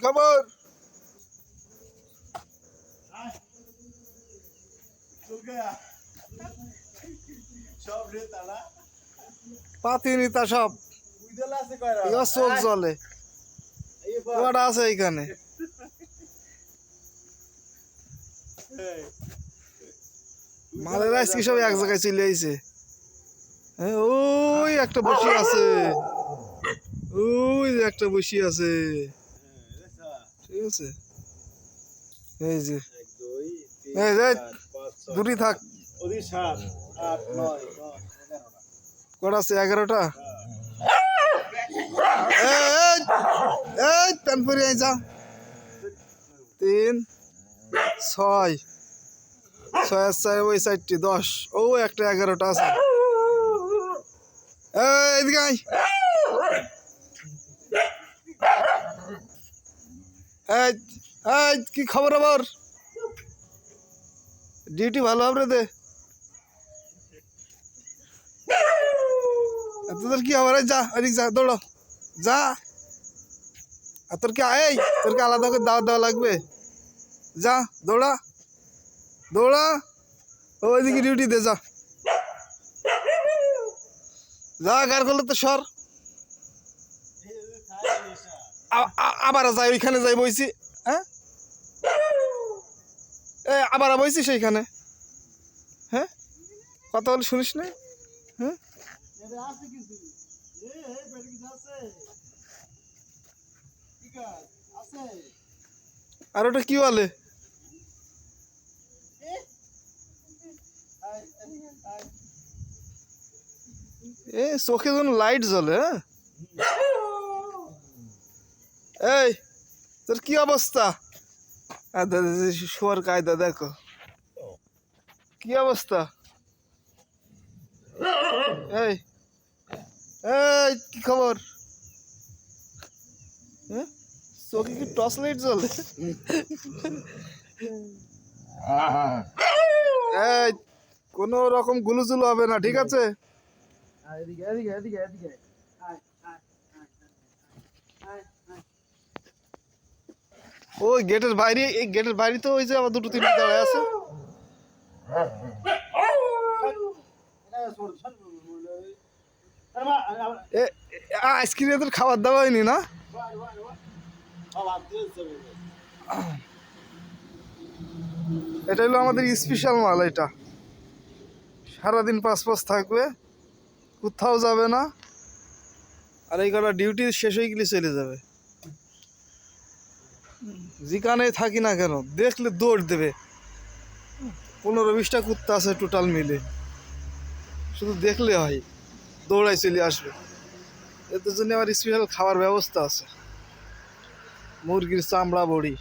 খবর? পাতি নিতা সব চোখ জলে কটা আছে এইখানে। মালের রাইস কি সব এক জায়গায় চলে আইছে। ওই একটা বসি আছে, ওই একটা বসি আছে, ঠিক আছে। এই যে এই যে দূরে থাক। কটা আছে? 11টা। এই প্যান পরে যা। 3 6 6 4 ওই 4টি 10। ও একটা 11টা আছে। এদিকে আয়। কি খবর আবার? ডিউটি ভালো হবে দে। তোদের কি খবর? যা ওদিক যা, দৌড়ো যা। আর তোর কি তোরকে আলাদা করে দাওয়া দেওয়া লাগবে? যা দৌড়া দৌড়া, ওইদিকে ডিউটি দে যা। যা গার করলে তো সর। আবার যাই ওইখানে যাই বইছি। হ্যাঁ আবার বইছি সেইখানে। হ্যাঁ কথা বলে শুনিস না? হ্যাঁ আর ওটা কি বলে? চোখে যেন লাইট জ্বলে। এই তোর কি অবস্থা? শোয়ার কায়দা দেখো কি অবস্থা। এই এই কি খবর? চোখে কি টর্চ লাইট জ্বলে? এই কোনো রকম গুলুজুলু হবে না, ঠিক আছে? ওই গেটের বাইরে, এই গেটের বাইরে তো ওই যে আবার 2-3টি দাঁড়ায় আছে। আইসক্রিম এদের খাবার দাওয়া হয়নি না? এটা হলো আমাদের স্পেশাল মাল। এটা সারাদিন পাঁচ থাকবে, কোথাও যাবে না। আর এই কটা ডিউটি শেষ হয়ে গেলে চলে যাবে। যেখানে থাকি না কেন দেখলে দৌড় দেবে। 15-20টা কুত্তা আছে টোটাল মিলে, শুধু দেখলে হয় দৌড়াই চলে আসবে। এদের জন্য আমার স্পেশাল খাবার ব্যবস্থা আছে, মুরগির চামড়া বড়ি।